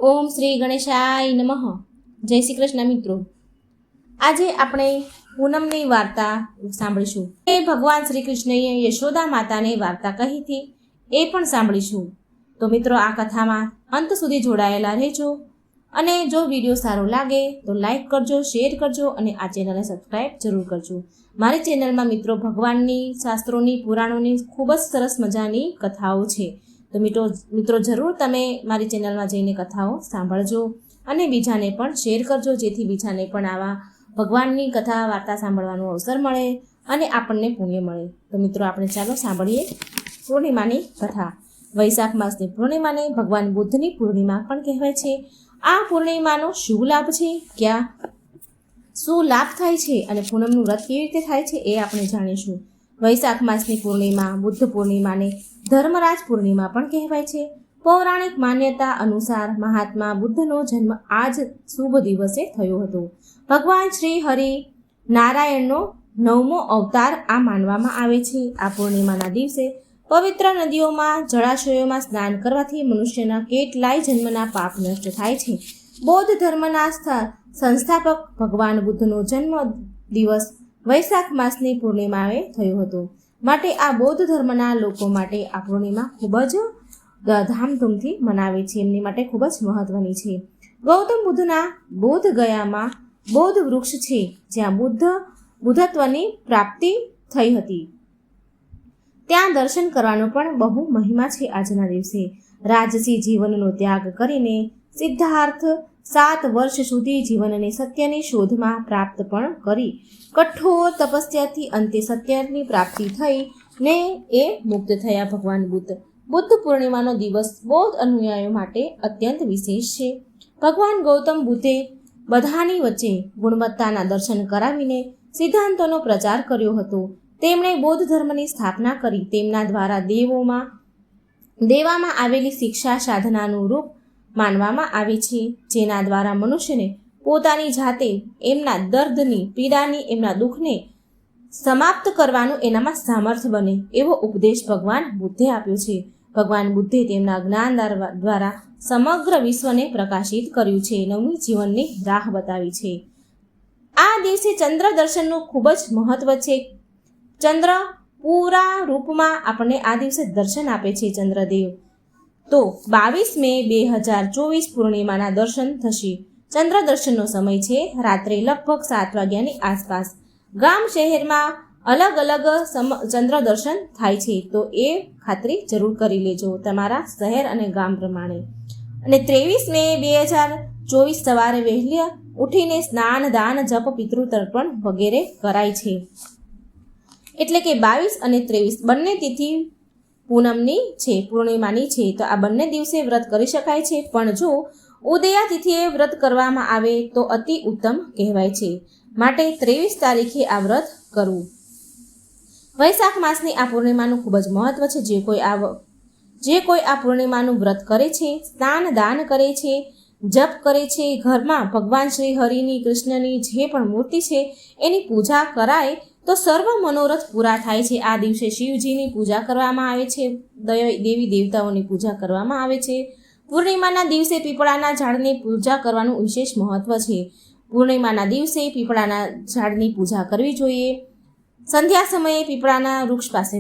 ઓમ શ્રી ગણેશાય નમઃ. જય શ્રી કૃષ્ણ મિત્રો. આજે આપણે પૂનમની વાર્તા સાંભળીશું. એ ભગવાન શ્રી કૃષ્ણએ યશોદા માતાને વાર્તા કહી હતી એ પણ સાંભળીશું. તો મિત્રો આ કથામાં અંત સુધી જોડાયેલા રહેજો અને જો વિડીયો સારો લાગે તો લાઈક કરજો, શેર કરજો અને આ ચેનલને સબસ્ક્રાઈબ જરૂર કરજો. મારી ચેનલમાં મિત્રો ભગવાનની, શાસ્ત્રોની, પુરાણોની ખૂબ જ સરસ મજાની કથાઓ છે. તો મિત્રો જરૂર તમે મારી ચેનલમાં જઈને કથાઓ સાંભળજો અને બીજાને પણ શેર કરજો, જેથી બીજાને પણ આવા ભગવાનની કથા વાર્તા સાંભળવાનો અવસર મળે અને આપણને પુણ્ય મળે. તો મિત્રો આપણે ચાલો સાંભળીએ પૂર્ણિમાની કથા. વૈશાખ માસની પૂર્ણિમાને ભગવાન બુદ્ધની પૂર્ણિમા પણ કહેવાય છે. આ પૂર્ણિમાનો શું લાભ છે, ક્યાં શું લાભ થાય છે અને પૂનમનું વ્રત કેવી રીતે થાય છે એ આપણે જાણીશું. વૈશાખ માસની પૂર્ણિમા બુદ્ધ પૂર્ણિમાને ધર્મરાજ પૂર્ણિમા પણ કહેવાય છે. પૌરાણિક માન્યતા અનુસાર મહાત્મા બુદ્ધનો જન્મ આ જ શુભ દિવસે થયો હતો. ભગવાન શ્રી હરિ નારાયણનો 9મો અવતાર આ માનવામાં આવે છે. આ પૂર્ણિમાના દિવસે પવિત્ર નદીઓમાં, જળાશયોમાં સ્નાન કરવાથી મનુષ્યના કેટલાય જન્મના પાપ નષ્ટ થાય છે. બૌદ્ધ ધર્મના સંસ્થાપક ભગવાન બુદ્ધનો જન્મ દિવસ વૈશાખ માસની પૂર્ણિમાએ થયો હતો. માટે આ બૌદ્ધ ધર્મના લોકો માટે આ પૂર્ણિમા ખૂબ જ ધામધૂમથી મનાવે છે. એમની માટે ખૂબ જ મહત્વની છે. ગૌતમ બુદ્ધના બોધ ગયામાં બોધ વૃક્ષ છે, જ્યાં બુદ્ધત્વની પ્રાપ્તિ થઈ હતી. ત્યાં દર્શન કરવાનો પણ બહુ મહિમા છે. આજના દિવસે રાજસી જીવનનો ત્યાગ કરીને સિદ્ધાર્થ 7 વર્ષ સુધી જીવનને સત્યની શોધમાં પ્રાપ્ત પણ કરી. કઠોર તપસ્યાથી અંતે સત્યની પ્રાપ્તિ થઈ ને એ મુક્ત થયા ભગવાન બુદ્ધ. બુદ્ધ પૂર્ણિમાનો દિવસ બૌદ્ધ અનુયાયીઓ માટે અત્યંત વિશેષ છે. ભગવાન ગૌતમ બુદ્ધે બધાની વચ્ચે ગુણવત્તાના દર્શન કરાવીને સિદ્ધાંતોનો પ્રચાર કર્યો હતો. તેમણે બૌદ્ધ ધર્મની સ્થાપના કરી. તેમના દ્વારા દેવામાં આવેલી શિક્ષા સાધનાનું રૂપ માનવામાં આવે છે, જેના દ્વારા મનુષ્યને પોતાની જાતે એમના દર્દની, પીડાની, એમના દુઃખને સમાપ્ત કરવાનું એનામાં સામર્થ્ય બને એવો ઉપદેશ ભગવાન બુદ્ધે આપ્યો છે. ભગવાન બુદ્ધે તેમના જ્ઞાન દ્વારા સમગ્ર વિશ્વને પ્રકાશિત કર્યું છે, નવી જીવનની રાહ બતાવી છે. આ દિવસે ચંદ્ર દર્શનનું ખૂબ જ મહત્વ છે. ચંદ્ર પૂરા રૂપમાં આપણને આ દિવસે દર્શન આપે છે ચંદ્રદેવ. તો 22 મે 2024 પૂર્ણિમાના દર્શન થશે. ચંદ્ર દર્શનનો સમય છે રાત્રે લગભગ 7 વાગ્યાની આસપાસ. ગામ શહેરમાં અલગ અલગ ચંદ્ર દર્શન થાય છે, તો એ ખાતરી જરૂર કરી લેજો તમારા શહેર અને ગામ પ્રમાણે. અને 23 મે 2024 સવારે વહેલી ઉઠીને સ્નાન, દાન, જપ, પિતૃ તર્પણ વગેરે કરાય છે. એટલે કે 22 અને 23 બંને તિથિ પૂનમની છે, પૂર્ણિમાની છે. તો આ બંને દિવસે વ્રત કરી શકાય છે, પણ જો ઉદયા તિથિએ વ્રત કરવામાં આવે તો અતિ ઉત્તમ કહેવાય છે. માટે 23 તારીખે આ વ્રત કરવું. વૈશાખ માસની આ પૂર્ણિમાનું ખૂબ જ મહત્વ છે. જે કોઈ આ પૂર્ણિમાનું વ્રત કરે છે, સ્નાન દાન કરે છે, જપ કરે છે, ઘરમાં ભગવાન શ્રી હરિની, કૃષ્ણની જે પણ મૂર્તિ છે એની પૂજા કરાય તો સર્વ મનોરથ પૂરા થાય છે. આ દિવસે શિવજીની પૂજા કરવામાં આવે છે, દેવી દેવતાઓની પૂજા કરવામાં આવે છે. પૂર્ણિમાના દિવસે પીપળાના ઝાડની પૂજા કરવાનું વિશેષ મહત્વ છે. પૂર્ણિમાના દિવસે પીપળાના ઝાડની પૂજા કરવી જોઈએ. સંધ્યા સમયે પીપળાના વૃક્ષ પાસે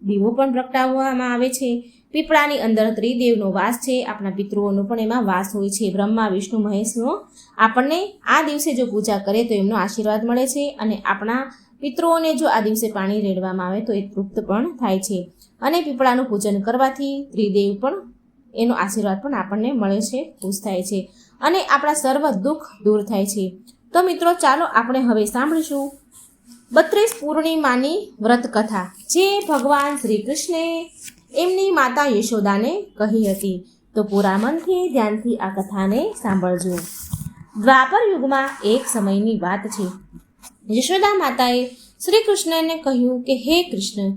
દીવો પણ પ્રગટાવવામાં આવે છે. પીપળાની અંદર ત્રિદેવનો વાસ છે. આપણા પિતૃઓનો પણ એમાં વાસ હોય છે. બ્રહ્મા, વિષ્ણુ, મહેશનો આપણને આ દિવસે જો પૂજા કરે તો એમનો આશીર્વાદ મળે છે. અને આપણા પિતૃઓને જો આ દિવસે પાણી રેડવામાં આવે તો એ તૃપ્ત પણ થાય છે. અને પીપળાનું પૂજન કરવાથી ત્રિદેવ પણ એનો આશીર્વાદ પણ આપણને મળે છે, ખુશ થાય છે અને આપણા સર્વ દુઃખ દૂર થાય છે. તો મિત્રો ચાલો આપણે હવે સાંભળીશું 32 પૂર્ણિમાની વ્રત કથા, જે ભગવાન શ્રી કૃષ્ણે એમની માતા યશોદાને કહી હતી. તો પૂરા મનથી, ધ્યાનથી આ કથાને સાંભળજો. દ્વાપર યુગમાં એક સમયની વાત છે. યશોદા માતાએ શ્રી કૃષ્ણને કહ્યું કે હે કૃષ્ણ,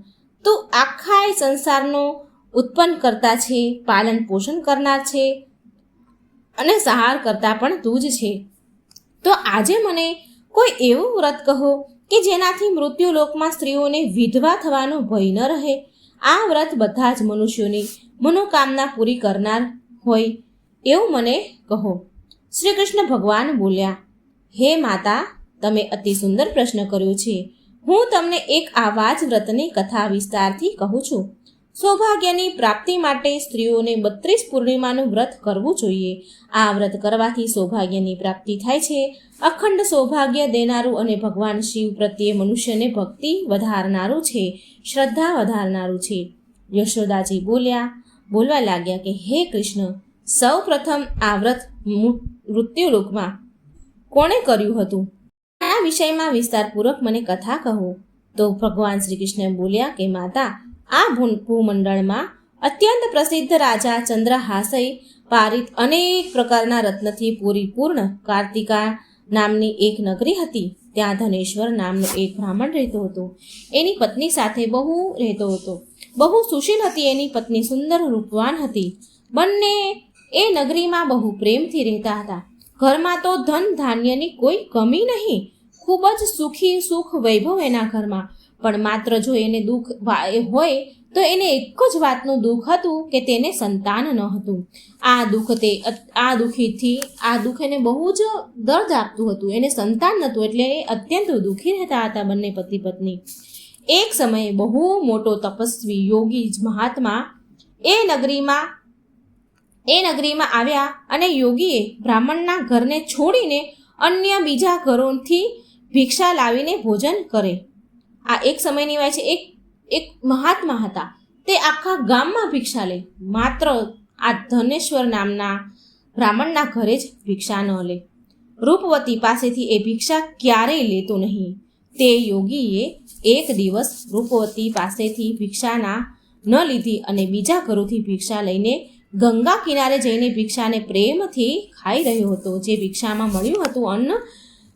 તું આખા સંસારનો ઉત્પન્ન કરતા છે, પાલન પોષણ કરનાર છે અને સહાર કરતા પણ તું જ છે. તો આજે મને કોઈ એવું વ્રત કહો કે જેનાથી મૃત્યુલોકમાં સ્ત્રીઓને વિધવા થવાનો ભય ન રહે. આ વ્રત બધા જ મનુષ્યોની મનોકામના પૂરી કરનાર હોય એવું મને કહો. શ્રી કૃષ્ણ ભગવાન બોલ્યા, હે માતા, તમે અતિ સુંદર પ્રશ્ન કર્યો છે. હું તમને એક આવા જ વ્રતની કથા વિસ્તારથી કહું છું. સૌભાગ્યની પ્રાપ્તિ માટે સ્ત્રીઓને 32 પૂર્ણિમાનું વ્રત કરવું જોઈએ. આ વ્રત કરવાથી સૌભાગ્યની પ્રાપ્તિ થાય છે. અખંડ સૌભાગ્ય દેનારું અને ભગવાન શિવ પ્રત્યે મનુષ્યને ભક્તિ વધારનારું છે, શ્રદ્ધા વધારનારું છે. યશોદાજી બોલવા લાગ્યા કે હે કૃષ્ણ, સૌ પ્રથમ આ વ્રત મૃત્યુલોકમાં કોણે કર્યું હતું? આ વિષયમાં વિસ્તારપૂર્વક મને કથા કહો. તો ભગવાન શ્રી કૃષ્ણ બોલ્યા કે માતા, આ ભૂમંડળમાં અત્યંત પ્રસિદ્ધ રાજા ચંદ્રહાસય પારિત અનેક પ્રકારના રત્નથી પરિપૂર્ણ કાર્તિકા નામની એક નગરી હતી. ત્યાં ધનેશ્વર નામનો એક બ્રાહ્મણ રહેતો હતો. એની પત્ની સાથે રહેતો હતો. બહુ સુશીલ હતી. એની પત્ની સુંદર રૂપવાન હતી. બંને એ નગરીમાં બહુ પ્રેમથી રહેતા હતા. ઘરમાં તો ધન ધાન્યની કોઈ કમી નહીં. ખૂબ જ સુખ વૈભવ એના ઘરમાં. પણ માત્ર જો એને દુઃખ હોય તો એને એક જ વાતનું દુઃખ હતું કે તેને સંતાન ન હતું. આ દુઃખ એને બહુ જ દર્દ આપતું હતું. એને સંતાન નહોતું એટલે એ અત્યંત દુઃખી રહેતા હતા બંને પતિ પત્ની. એક સમયે બહુ મોટો તપસ્વી યોગી મહાત્મા એ નગરીમાં આવ્યા અને યોગીએ બ્રાહ્મણના ઘરને છોડીને અન્ય બીજા ઘરોથી ભિક્ષા લાવીને ભોજન કરે. આ એક સમયની વાત છે. એક મહાત્મા હતા. તે આખા ગામમાં ભિક્ષા લે, માત્ર આ ધનેશ્વર નામના બ્રાહ્મણના ઘરે જ ભિક્ષા ન લે. રૂપવતી પાસેથી એ ભિક્ષા ક્યારેય લેતો નહીં. તે યોગીએ એક દિવસ રૂપવતી પાસેથી ભિક્ષા ન લીધી અને બીજા ઘરોથી ભિક્ષા લઈને ગંગા કિનારે જઈને ભિક્ષાને પ્રેમથી ખાઈ રહ્યો હતો. જે ભિક્ષામાં મળ્યું હતું અન્ન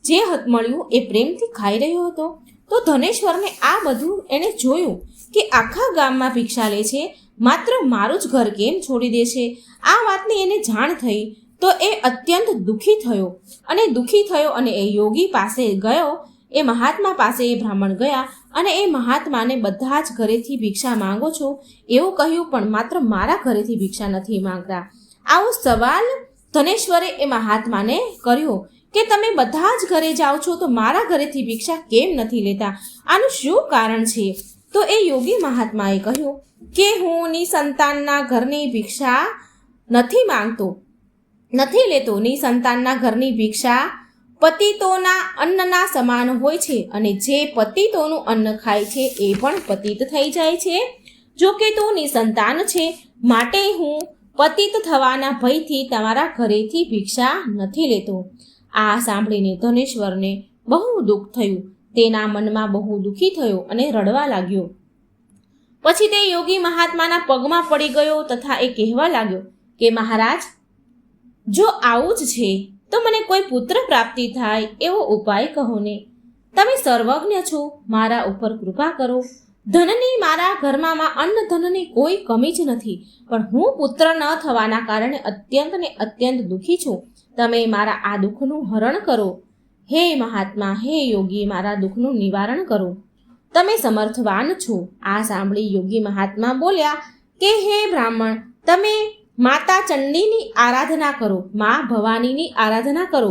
જે મળ્યું એ પ્રેમથી ખાઈ રહ્યો હતો. તો ધનેશ્વરને આ બધું એણે જોયું કે આખા ગામમાં ભિક્ષા લે છે, માત્ર મારું જ ઘર કેમ છોડી દે છે. આ વાતની એને જાણ થઈ તો એ અત્યંત દુઃખી થયો અને એ યોગી પાસે ગયો. એ મહાત્મા પાસે એ બ્રાહ્મણ ગયા અને એ મહાત્માને બધા જ ઘરેથી ભિક્ષા માંગો છો એવું કહ્યું, પણ માત્ર મારા ઘરેથી ભિક્ષા નથી માંગતા. આવો સવાલ ધનેશ્વરે એ મહાત્માને કર્યો કે તમે બધા જ ઘરે જાઓ છો તો મારા ઘરેથી ભિક્ષા કેમ નથી લેતા? આનું શું કારણ છે? તો એ યોગી મહાત્માએ કહ્યું કે હું નિસંતાનના ઘરની ભિક્ષા નથી લેતો. નિસંતાનના ઘરની ભિક્ષા પતિતોના અન્નના સમાન હોય છે અને જે પતિતોનું અન્ન ખાય છે એ પણ પતિત થઈ જાય છે. જો કે તું નિસંતાન છે, માટે હું પતિત થવાના ભયથી તમારા ઘરેથી ભિક્ષા નથી લેતો. આ સાંભળીને ધનેશ્વરને બહુ દુઃખ થયું. તેના મનમાં બહુ દુઃખી થયો અને રડવા લાગ્યો. પછી તે યોગી મહાત્માના પગમાં પડી ગયો તથા એ કહેવા લાગ્યો કે મહારાજ, જો આવું જ છે તો મને કોઈ પુત્ર પ્રાપ્તિ થાય એવો ઉપાય કહો ને. તમે સર્વજ્ઞ છો, મારા ઉપર કૃપા કરો. ધનની મારા ઘરમાં અન્ન ધનની કોઈ કમી જ નથી, પણ હું પુત્ર ન થવાના કારણે અત્યંત દુઃખી છું. તમે મારા આ દુઃખનું હરણ કરો. હે મહાત્મા, હે યોગી, મારા દુઃખનું નિવારણ કરો. તમે સમર્થવાન છો. આ સાંભળી યોગી મહાત્મા બોલ્યા કે હે બ્રાહ્મણ, તમે માતા ચંડીની આરાધના કરો, મા ભવાનીની આરાધના કરો.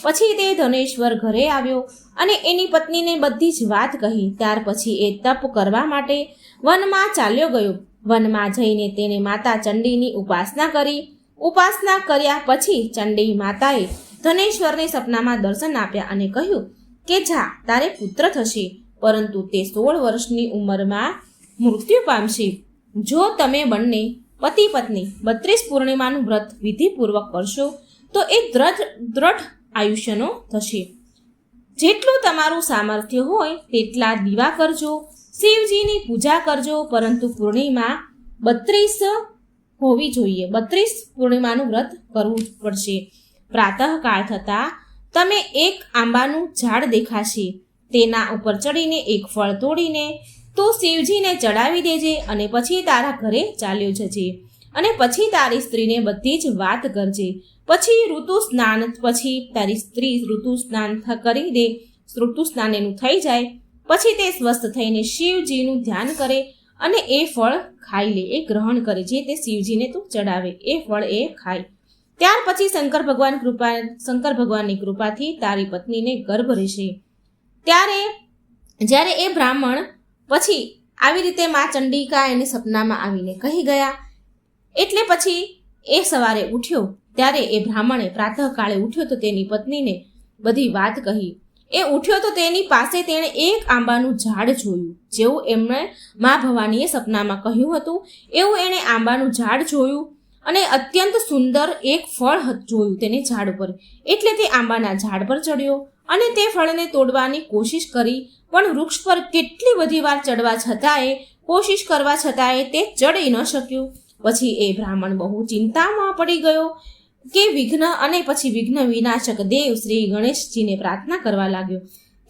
પછી તે ધનેશ્વર ઘરે આવ્યો અને એની પત્નીને બધી જ વાત કહી. ત્યાર પછી એ તપ કરવા માટે વનમાં ચાલ્યો ગયો. વનમાં જઈને તેને માતા ચંડીની ઉપાસના કરી. ઉપાસના કર્યા પછી ચંડી માતાએ ધનેશ્વરને સપનામાં દર્શન આપ્યા અને કહ્યું કે જા, તારે પુત્ર થશે, પરંતુ તે 16 વર્ષની ઉંમરમાં મૃત્યુ પામશે. જો તમે બંને પતિ પત્ની 32 પૂર્ણિમાનું વ્રત વિધિપૂર્વક કરશો તો એ દ્રઢ આયુષ્યનો થશે. જેટલું તમારું સામર્થ્ય હોય તેટલા દીવા કરજો, શિવજીની પૂજા કરજો, પરંતુ પૂર્ણિમા 32 હોવી જોઈએ. 32 પૂર્ણિમાનું વ્રત કરવું પડશે. પ્રાતઃકાળ થતાં તમે એક આંબાનું ઝાડ દેખાશે. તેના ઉપર ચડીને એક ફળ તોડીને તો શિવજીને ચડાવી દેજે અને પછી તારા ઘરે ચાલ્યો જજે અને પછી તારી સ્ત્રીને બધી જ વાત કરજે. પછી તારી સ્ત્રી ઋતુ સ્નાન કરી દે. ઋતુ સ્નાન એનું થઈ જાય પછી તે સ્વસ્થ થઈને શિવજીનું ધ્યાન કરે અને એ ફળ ખાઈ લે, એ ગ્રહણ કરે. જે તે શિવજીને તું ચડાવે એ ફળ એ ખાય. ત્યાર પછી શંકર ભગવાનની કૃપાથી તારી પત્નીને ગર્ભ રહેશે. જ્યારે એ બ્રાહ્મણ પછી આવી રીતે મા ચંડિકા એને સપનામાં આવીને કહી ગયા. એટલે પછી એ સવારે ઉઠ્યો. ત્યારે એ બ્રાહ્મણે પ્રાતઃકાળે ઉઠ્યો તો તેની પત્નીને બધી વાત કહી. એ ઉઠ્યો તો તેની પાસે તેણે એક આંબાનું ઝાડ જોયું. જેવું એમણે મા ભવાનીએ સપનામાં કહ્યું હતું એવું એણે આંબાનું ઝાડ જોયું અને અત્યંત સુંદર એક ફળ જોયું તેને ઝાડ પર. એટલે તે આંબાના ઝાડ પર ચડ્યો અને તે ફળને તોડવાની કોશિશ કરી, પણ વૃક્ષ પર કેટલી બધી વાર ચડવા છતાંય કોશિશ કરવા છતાંય તે ચડી ન શક્યું. પછી એ બ્રાહ્મણ બહુ ચિંતામાં પડી ગયો કે વિઘ્ન વિનાશક દેવ શ્રી ગણેશજીને પ્રાર્થના કરવા લાગ્યો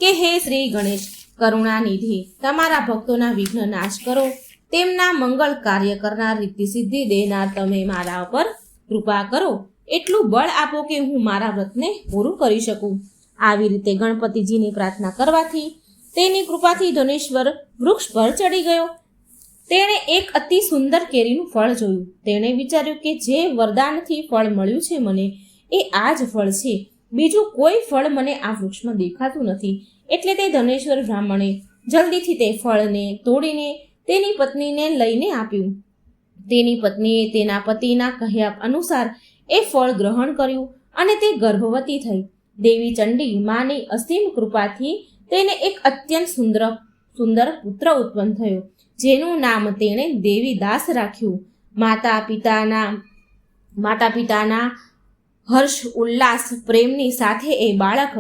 કે હે શ્રી ગણેશ, કરુણાનિધિ, તમારા ભક્તોના વિઘ્ન નાશ કરો, તેમના મંગળ કાર્ય કરનાર, રીતિ સિદ્ધિ દેનાર તમે મારા પર કૃપા કરો, એટલું બળ આપો કે હું મારા વ્રતને પૂરું કરી શકું. આવી રીતે ગણપતિજીની પ્રાર્થના કરવાથી તેની કૃપાથી ધનેશ્વર વૃક્ષ પર ચડી ગયો. તેણે એક અતિ સુંદર કેરીનું ફળ જોયું. તેણે વિચાર્યું કે જે વરદાનથી ફળ મળ્યું છે મને, એ આ જ ફળ છે. બીજું કોઈ ફળ મને આ વૃક્ષમાં દેખાતું નથી. એટલે તે ધનેશ્વર બ્રાહ્મણે જલ્દીથી તે ફળને તોડીને તેની પત્નીને લઈને આપ્યું. તેની પત્નીએ તેના પતિના કહ્યા અનુસાર એ ફળ ગ્રહણ કર્યું અને તે ગર્ભવતી થઈ. દેવી ચંડી માની અસીમ કૃપાથી તેને એક અત્યંત સુંદર પુત્ર ઉત્પન્ન થયો, જેનું નામ તેણે દેવીદાસ રાખ્યું. માતા પિતાના હર્ષ ઉલ્લાસ પ્રેમની સાથે એ બાળક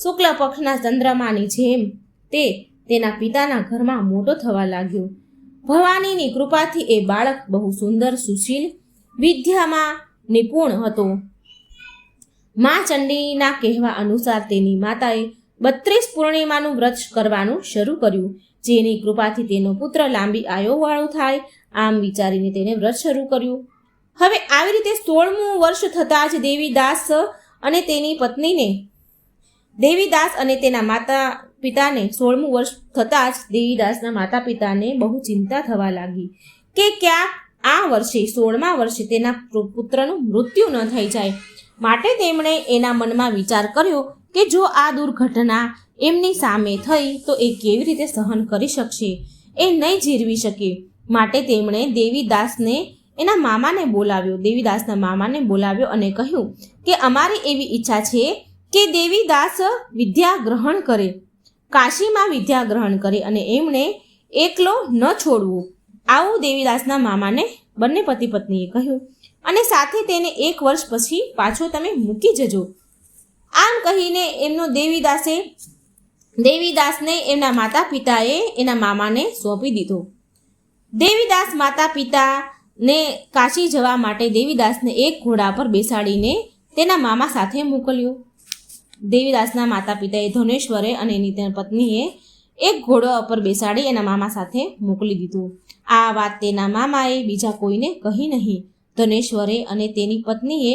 શુક્લ પક્ષના ચંદ્રમાની જેમ તેના પિતાના ઘરમાં મોટો થવા લાગ્યો. ભવાનીની કૃપાથી એ બાળક બહુ સુંદર, સુશીલ, વિદ્યામાં નિપુણ હતો. મા ચંડીના કહેવા અનુસાર તેની માતાએ 32 પૂર્ણિમાનું વ્રત કરવાનું શરૂ કર્યું, જેની કૃપાથી તેનો પુત્ર લાંબી આયુવાળો થાય. આમ વિચારીને તેને વ્રત શરૂ કર્યું. હવે આવી રીતે 16મું વર્ષ થતાં જ દેવીદાસ અને તેના માતા પિતાને 16મું વર્ષ થતાં જ દેવીદાસના માતા પિતાને બહુ ચિંતા થવા લાગી કે ક્યાંક આ વર્ષે 16મા વર્ષે તેના પુત્રનું મૃત્યુ ન થઈ જાય. માટે તેમણે એના મનમાં વિચાર કર્યો કે જો આ દુર્ઘટના એમની સામે થઈ તો એ કેવી રીતે સહન કરી શકશે, એ નહીં જીરવી શકે. માટે તેમણે દેવીદાસના મામાને બોલાવ્યો અને કહ્યું કે અમારી એવી ઈચ્છા છે કે દેવીદાસ વિદ્યા ગ્રહણ કરે, કાશીમાં વિદ્યા ગ્રહણ કરે અને એમણે એકલો ન છોડવું. આવું દેવીદાસના મામાને બંને પતિ પત્નીએ કહ્યું અને સાથે તેને 1 વર્ષ પછી પાછો તમે મૂકી જજો. આમ કહીને દેવીદાસને એમના માતા પિતાએ એના મામાને સોંપી દીધો. દેવીદાસ માતા પિતાને કાશી જવા માટે દેવીદાસને એક ઘોડા પર બેસાડીને તેના મામા સાથે મોકલ્યો. દેવીદાસના માતા પિતાએ ધનેશ્વરે અને એની પત્નીએ એક ઘોડા પર બેસાડી એના મામા સાથે મોકલી દીધું. આ વાત તેના મામાએ બીજા કોઈને કહી નહીં. ધનેશ્વરે અને તેની પત્નીએ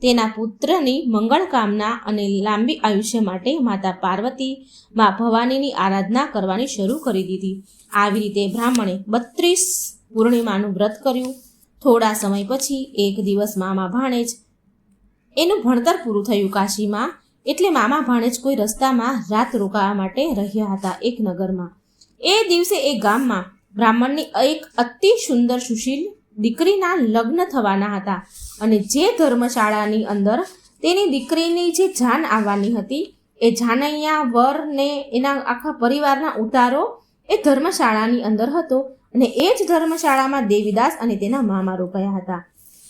તેના પુત્રની મંગળ કામના અને લાંબી આયુષ્ય માટે માતા પાર્વતી, મા ભવાનીની આરાધના કરવાની શરૂ કરી દીધી. આવી રીતે બ્રાહ્મણે 32 પૂર્ણિમાનું વ્રત કર્યું. થોડા સમય પછી એક દિવસ મામા ભાણેજ એનું ભણતર પૂરું થયું કાશીમાં. એટલે મામા ભાણેજ કોઈ રસ્તામાં રાત રોકાવા માટે રહ્યા હતા એક નગરમાં. એ દિવસે એ ગામમાં બ્રાહ્મણની એક અતિ સુંદર સુશીલ દીકરીના લગ્ન થવાના હતા અને જે ધર્મશાળાની અંદર તેની દીકરીની જે જાન આવવાની હતી એ જાનૈયા વરને એના આખા પરિવારના ઉતારો એ ધર્મશાળાની અંદર હતો અને એ જ ધર્મશાળામાં દેવીદાસ અને તેના મામા રોકાયા હતા.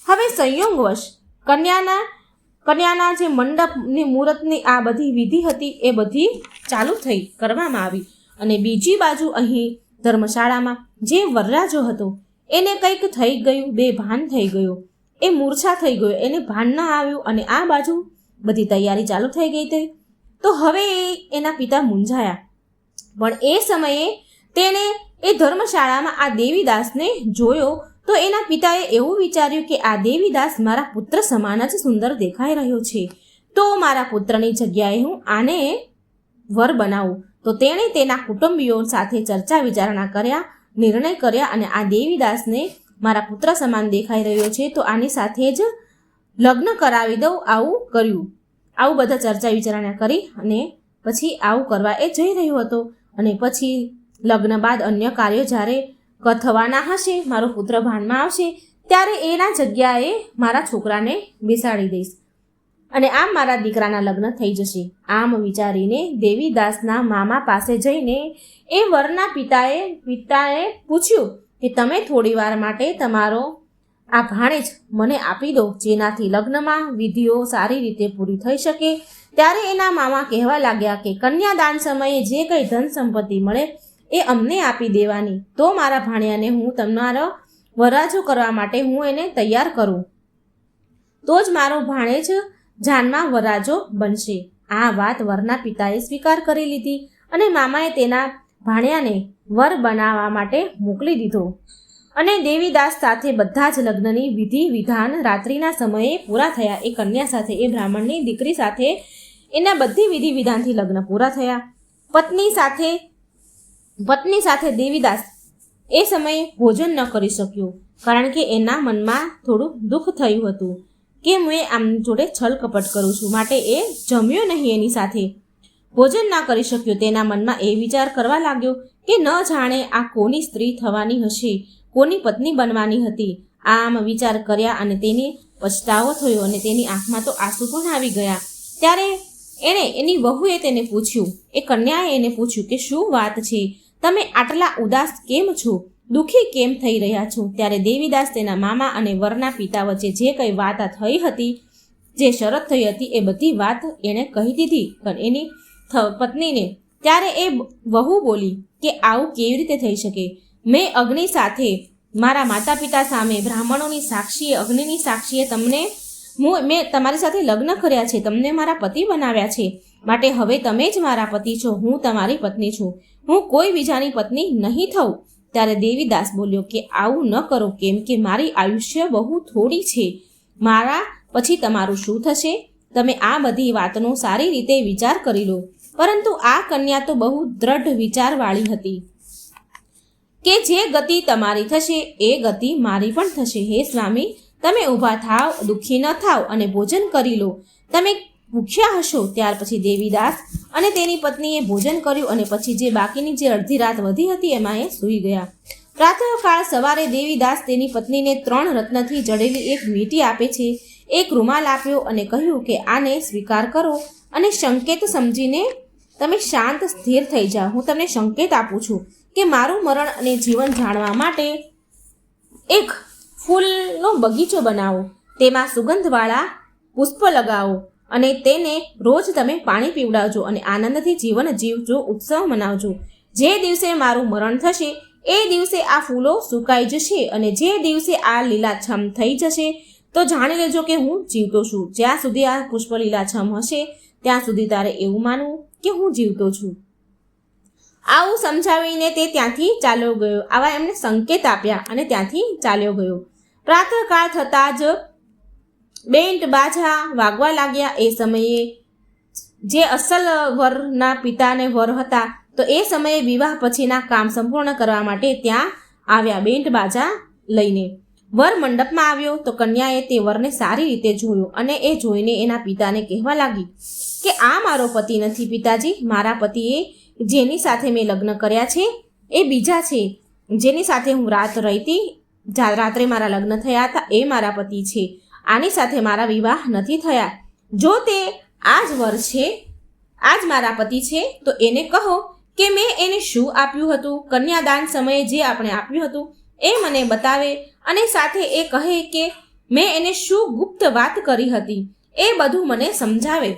હવે સંયોગવશ કન્યાના જે મંડપની મુહૂર્તની આ બધી વિધિ હતી એ બધી ચાલુ કરવામાં આવી અને બીજી બાજુ અહીં ધર્મશાળામાં જે વરરાજો હતો એને કંઈક થઈ ગયું, બેભાન થઈ ગયો, એ મૂર્છા થઈ ગયો, એને ભાન ન આવ્યું અને આ બાજુ બધી તૈયારી ચાલુ થઈ ગઈ હતી. તો હવે એના પિતા મૂંઝાયા. પણ એ સમયે તેણે એ ધર્મશાળામાં આ દેવીદાસને જોયો તો એના પિતાએ એવું વિચાર્યું કે આ દેવીદાસ મારા પુત્ર સમાન જ સુંદર દેખાઈ રહ્યો છે, તો મારા પુત્રની જગ્યાએ હું આને વર બનાવું. તો તેણે તેના કુટુંબીઓ સાથે ચર્ચા વિચારણા કર્યા, નિર્ણય કર્યા અને આ દેવીદાસને મારા પુત્ર સમાન દેખાઈ રહ્યો છે તો આની સાથે જ લગ્ન કરાવી દઉં આવું કર્યું. આવું બધા ચર્ચા વિચારણા કરી અને પછી આવું કરવા એ જઈ રહ્યો હતો. અને પછી લગ્ન બાદ અન્ય કાર્યો જ્યારે થવાના હશે, મારો પુત્ર ભાનમાં આવશે, ત્યારે એના જગ્યાએ મારા છોકરાને બેસાડી દઈશ અને આમ મારા દીકરાના લગ્ન થઈ જશે. આમ વિચારીને દેવીદાસના મામા પાસે જઈને એ વરના પિતાએ પૂછ્યું કે તમે થોડી વાર માટે તમારો આ ભાણેજ મને આપી દો, જેનાથી લગ્નમાં વિધિઓ સારી રીતે પૂરી થઈ શકે. ત્યારે એના મામા કહેવા લાગ્યા કે કન્યાદાન સમયે જે કંઈ ધન સંપત્તિ મળે એ અમને આપી દેવાની, તો મારા ભાણિયાને હું તમારો વરાજો કરવા માટે હું એને તૈયાર કરું, તો જ મારો ભાણેજ જાનમાં વરાજો બનશે. આ વાત વરના પિતાએ સ્વીકાર કરી લીધી અને મામાએ તેના ભાણિયાને વર બનાવવા માટે મોકલી દીધો. અને દેવીદાસ સાથે બધા જ લગ્નની વિધિ વિધાન રાત્રિના સમયે પૂરા થયા. એ કન્યા સાથે, એ બ્રાહ્મણની દીકરી સાથે એના બધી વિધિ વિધાનથી લગ્ન પૂરા થયા. પત્ની સાથે દેવીદાસ એ સમયે ભોજન ન કરી શક્યો, કારણ કે એના મનમાં થોડું દુઃખ થયું હતું કે મેં આમ જોડે છલ કપટ કરું છું, માટે એ જમ્યો નહીં. એની સાથે ભોજન ન કરી શક્યો. તેના મનમાં એ વિચાર કરવા લાગ્યો કે ન જાણે આ કોની સ્ત્રી થવાની હશે, કોની પત્ની બનવાની હતી. આમ વિચાર કર્યા અને તેને પછતાવો થયો અને તેની આંખમાં તો આંસુ પણ આવી ગયા. ત્યારે એની વહુએ તેને પૂછ્યું, એ કન્યાએ એને પૂછ્યું કે શું વાત છે, તમે આટલા ઉદાસ કેમ છો, દુઃખી કેમ થઈ રહ્યા છો? ત્યારે દેવીદાસ તેના મામા અને વરના પિતા વચ્ચે જે કંઈ વાત થઈ હતી, જે શરત થઈ હતી, એ બધી વાત એણે કહી દીધી એની પત્નીને. ત્યારે એ વહુ બોલી કે આવું કેવી રીતે થઈ શકે? મેં અગ્નિ સાથે, મારા માતા પિતા સામે, બ્રાહ્મણોની સાક્ષીએ, અગ્નિની સાક્ષીએ મેં તમારી સાથે લગ્ન કર્યા છે, તમને મારા પતિ બનાવ્યા છે, માટે હવે તમે જ મારા પતિ છો, હું તમારી પત્ની છું, હું કોઈ બીજાની પત્ની નહીં થઉં. ત્યારે દેવીદાસ બોલ્યો કે આવું ન કરો, કેમ કે મારી આયુષ્ય બહુ થોડી છે, મારા પછી તમારું શું થશે? તમે આ બધી વાતનો સારી રીતે વિચાર કરી લો. પરંતુ આ કન્યા તો બહુ દ્રઢ વિચારવાળી હતી કે જે ગતિ તમારી થશે એ ગતિ મારી પણ થશે. હે સ્વામી, તમે ઊભા થાવ, દુઃખી ન થાવ અને ભોજન કરી લો. તમે ભૂખ્યા હશો. ત્યાર પછી દેવીદાસ અને તેની પત્નીએ ભોજન કર્યું અને પછી જે બાકીની જે અડધી રાત વધી હતી એમાં એ સૂઈ ગયા. પ્રાતઃકાળ સવારે દેવીદાસ તેની પત્નીને 3 રત્નથી જડેલી એક વીંટી આપે છે, એક રૂમાલ આપ્યો અને કહ્યું કે આને સ્વીકાર કરો અને સંકેત સમજીને તમે શાંત સ્થિર થઈ જાઓ. હું તમને સંકેત આપું છું કે મારું મરણ અને જીવન જાણવા માટે એક ફૂલનો બગીચો બનાવો, તેમાં સુગંધવાળા પુષ્પ લગાવો અને તેને રોજ તમે પાણી પીવડાવજો અને આનંદથી જીવન જીવજો, ઉત્સવ મનાવજો. જે દિવસે મારું મરણ થશે એ દિવસે આ ફૂલો સુકાઈ જશે અને જે દિવસે આ લીલાછમ થઈ જશે તો જાણી લેજો કે હું જીવતો છું. જ્યાં સુધી આ પુષ્પ લીલાછમ હશે ત્યાં સુધી તારે એવું માનવું કે હું જીવતો છું. આવું સમજાવીને તે ત્યાંથી ચાલ્યો ગયો. આવા એમને સંકેત આપ્યા અને ત્યાંથી ચાલ્યો ગયો. પ્રાતઃકાળ થતાં જ બેન્ટ બાજા વાગવા લાગ્યા. એ સમયે જે અસલ વરના પિતાને વર હતા તો એ સમયે વિવાહ પછીના કામ સંપૂર્ણ કરવા માટે ત્યાં આવ્યા બેન્ટ બાજા લઈને. વર મંડપમાં આવ્યો તો કન્યાએ તે વરને સારી રીતે જોયો અને એ જોઈને એના પિતાને કહેવા લાગી કે આ મારો પતિ નથી પિતાજી, મારા પતિએ જેની સાથે મેં લગ્ન કર્યા છે એ બીજા છે, જેની સાથે હું રાત્રે મારા લગ્ન થયા હતા એ મારા પતિ છે, આની સાથે મારા વિવાહ નથી થયા. જો તે આ જ વર છે, આ જ મારા પતિ છે તો એને કહો કે મેં એને શું આપ્યું હતું, કન્યાદાન સમયે જે આપણે આપ્યું હતું એ મને બતાવે અને સાથે એ કહે કે મેં એને શું ગુપ્ત વાત કરી હતી એ બધું મને સમજાવે.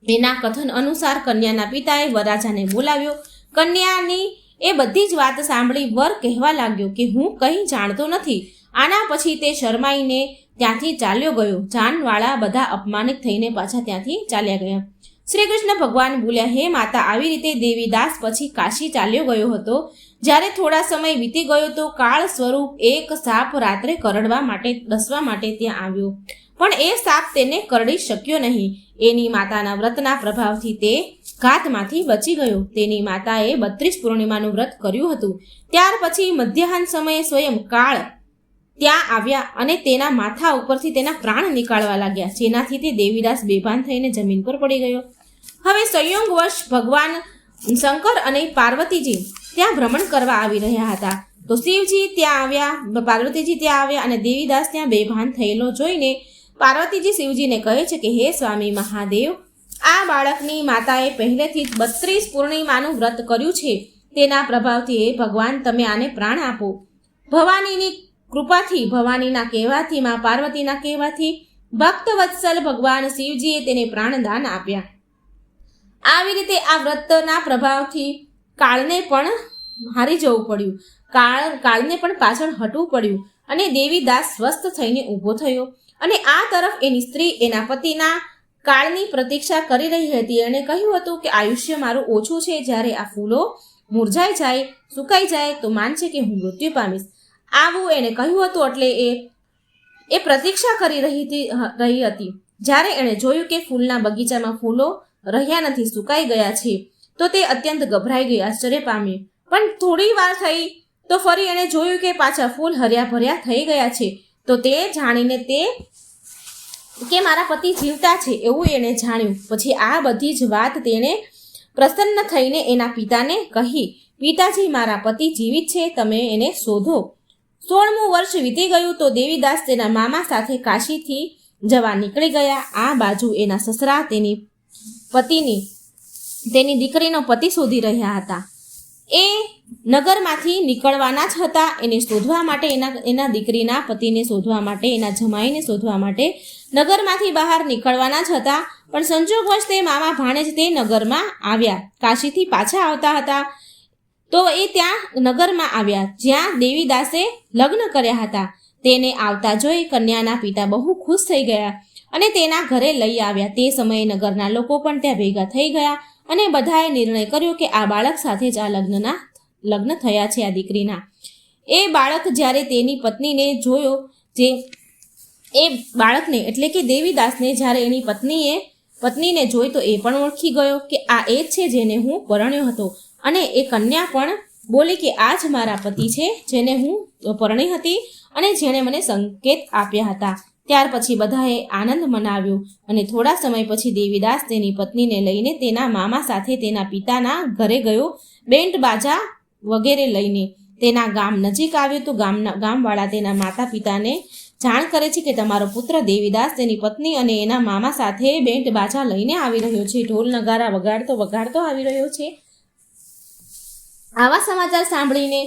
એના કથન અનુસાર કન્યાના પિતાએ વરરાજાને બોલાવ્યો. કન્યાની એ બધી જ વાત સાંભળી વર કહેવા લાગ્યો કે હું કંઈ જાણતો નથી. આના પછી તે શરમાઈને ત્યાંથી ચાલ્યો ગયો. જાનવાળા બધા અપમાનિત થઈને પાછા ત્યાંથી ચાલ્યા ગયા. શ્રી કૃષ્ણ ભગવાન બોલ્યા, હે માતા, આવી રીતે દેવીદાસ પછી કાશી ચાલ્યો ગયો હતો. જ્યારે થોડા સમય વીતી ગયો તો કાળ સ્વરૂપ એક સાપ રાત્રે ડસવા માટે ત્યાં આવ્યો, પણ એ સાપ તેને કરડી શક્યો નહીં. એની માતાના વ્રતના પ્રભાવથી તે ઘાતમાંથી બચી ગયો. તેની માતાએ 32 પૂર્ણિમાનું વ્રત કર્યું હતું. ત્યાર પછી મધ્યાહન સમયે સ્વયં કાળ ત્યાં આવ્યા અને તેના માથા ઉપરથી તેના પ્રાણ નીકાળવા લાગ્યા, જેનાથી તે દેવીદાસ બેભાન થઈને જમીન પર પડી ગયો. હવે સંયોગવશ ભગવાન શંકર અને પાર્વતીજી ત્યાં ભ્રમણ કરવા આવી રહ્યા હતા. તો શિવજી ત્યાં આવ્યા, પાર્વતીજી ત્યાં આવ્યા અને દેવીદાસ ત્યાં બેભાન થયેલો જોઈને પાર્વતીજી શિવજીને કહે છે કે હે સ્વામી મહાદેવ, આ બાળકની માતાએ પહેલેથી જ 32 પૂર્ણિમાનું વ્રત કર્યું છે. તેના પ્રભાવથી હે ભગવાન તમે આને પ્રાણ આપો. ભવાનીની કૃપાથી, ભવાનીના કહેવાથી, મા પાર્વતીના કહેવાથી ભક્ત વત્સલ ભગવાન શિવજીએ તેને પ્રાણદાન આપ્યા. આવી રીતે આ વ્રતના પ્રભાવથી કાળને પણ હારી જવું પડ્યું, કાળને પણ પાછળ હટવું પડ્યું અને દેવીદાસ સ્વસ્થ થઈને ઊભો થયો. અને આ તરફ એની સ્ત્રી એના પતિના કાળની પ્રતીક્ષા કરી રહી હતી. એણે કહ્યું હતું કે આયુષ્ય મારું ઓછું છે, જ્યારે આ ફૂલો મુરઝાઈ જાય, સુકાઈ જાય તો માનશે કે હું મૃત્યુ પામીશ. આવું એણે કહ્યું હતું. એટલે એ પ્રતીક્ષા કરી રહી હતી. જ્યારે એણે જોયું કે ફૂલના બગીચામાં ફૂલો રહ્યા નથી, સુકાઈ ગયા છે, તો તે અત્યંત ગભરાઈ ગઈ, આશ્ચર્ય પામી. પણ થોડી વાર થઈ તો ફરી એણે જોયું કે પાછા ફૂલ હર્યા ભર્યા થઈ ગયા છે. તો તે જાણીને કે મારા પતિ જીવતા છે એવું એણે જાણ્યું. પછી આ બધી જ વાત તેણે પ્રસન્ન થઈને એના પિતાને કહી. પિતાજી, મારા પતિ જીવિત છે, તમે એને શોધો. 16મું વર્ષ વીતી ગયું તો દેવીદાસ તેના મામા સાથે કાશીથી જવા નીકળી ગયા. આ બાજુ એના સસરા તેની દીકરીનો પતિ શોધી રહ્યા હતા. એ નગરમાંથી નીકળવાના જ હતા. એને શોધવા માટે, એના દીકરીના પતિને શોધવા માટે, એના જમાઈને શોધવા માટે નગરમાંથી બહાર નીકળવાના જ હતા. પણ સંજોગવશ તે મામા ભાણેજ તે નગરમાં આવ્યા. કાશીથી પાછા આવતા હતા તો એ ત્યાં નગરમાં આવ્યા જ્યાં દેવીદાસે લગ્ન કર્યા હતા. તેને આવતા જોઈ કન્યાના પિતા બહુ ખુશ થઈ ગયા અને તેના ઘરે લઈ આવ્યા. તે સમયે નગરના લોકો પણ ત્યાં ભેગા થઈ ગયા અને બધાએ નિર્ણય કર્યો કે આ બાળક સાથે જ આ લગ્ન થયા છે આ દીકરીના. એ બાળક જ્યારે તેની પત્નીને જોયો, એ બાળકને એટલે કે દેવીદાસને જ્યારે એની પત્નીને જોઈ તો એ પણ ઓળખી ગયો કે આ એ જ છે જેને હું પરણ્યો હતો. અને એ કન્યા પણ બોલી કે આ જ મારા પતિ છે જેને હું પરણી હતી અને જેણે મને સંકેત આપ્યા હતા. ત્યાર પછી બધાએ આનંદ મનાવ્યો અને થોડા સમય પછી દેવીદાસ તેની પત્નીને લઈને તેના મામા સાથે તેના પિતાના ઘરે ગયો, બેન્ડ બાજા વગેરે લઈને. તેના ગામ નજીક આવ્યો તો ગામવાળા તેના માતા પિતાને જાણ કરે છે કે તમારો પુત્ર દેવીદાસ તેની પત્ની અને એના મામા સાથે બેન્ડ બાજા લઈને આવી રહ્યો છે, ઢોલ નગારા વગાડતો આવી રહ્યો છે. આવા સમાચાર સાંભળીને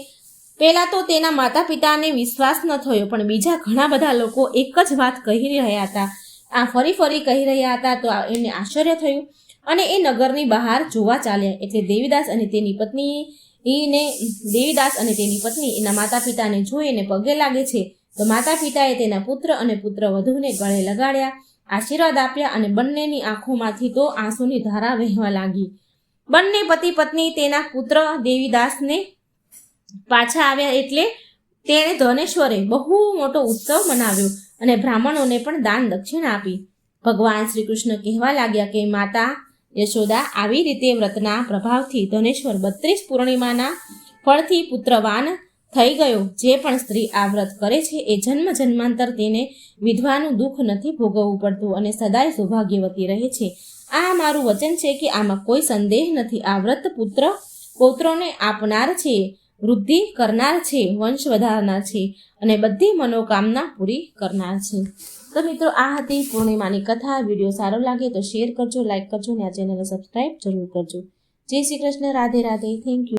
પહેલા તો તેના માતા પિતાને વિશ્વાસ ન થયો, પણ બીજા ઘણા બધા લોકો એક જ વાત કહી રહ્યા હતા. આ ફરી કહી રહ્યા હતા તો એમને આશ્ચર્ય થયું અને એ નગરની બહાર જોવા ચાલ્યા. એટલે દેવીદાસ અને તેની પત્ની એના માતા પિતાને જોઈને પગે લાગે છે. તો માતા પિતાએ તેના પુત્ર અને પુત્રવધૂને ગળે લગાડ્યા, આશીર્વાદ આપ્યા અને બંનેની આંખોમાંથી તો આંસુની ધારા વહેવા લાગી. બંને પતિ પત્ની તેના પુત્ર દેવીદાસને પાછા આવ્યા એટલે તેણે ધનેશ્વરે બહુ મોટો ઉત્સવ મનાવ્યો અને બ્રાહ્મણોને પણ દાન દક્ષિણા આપી. ભગવાન શ્રી કૃષ્ણ કહેવા લાગ્યા કે માતા યશોદા આવી રીતે વ્રતના પ્રભાવથી ધનેશ્વર 32 પૂર્ણિમાના ફળથી પુત્રવાન થઈ ગયો. જે પણ સ્ત્રી આ વ્રત કરે છે એ જન્મ જન્માંતર તેને વિધવાનું દુઃખ નથી ભોગવવું પડતું અને સદાય સૌભાગ્યવતી રહે છે. આ મારું વચન છે કે આમાં કોઈ સંદેહ નથી. આ વ્રત પૌત્રોને આપનાર છે, વૃદ્ધિ કરનાર છે, વંશ વધારનાર છે અને બધી મનોકામના પૂરી કરનાર છે. તો મિત્રો, આ હતી પૂર્ણિમાની કથા. વિડીયો સારો લાગે તો શેર કરજો, લાઈક કરજો અને આ ચેનલને સબસ્ક્રાઈબ જરૂર કરજો. જય શ્રી કૃષ્ણ. રાધે રાધે. Thank you.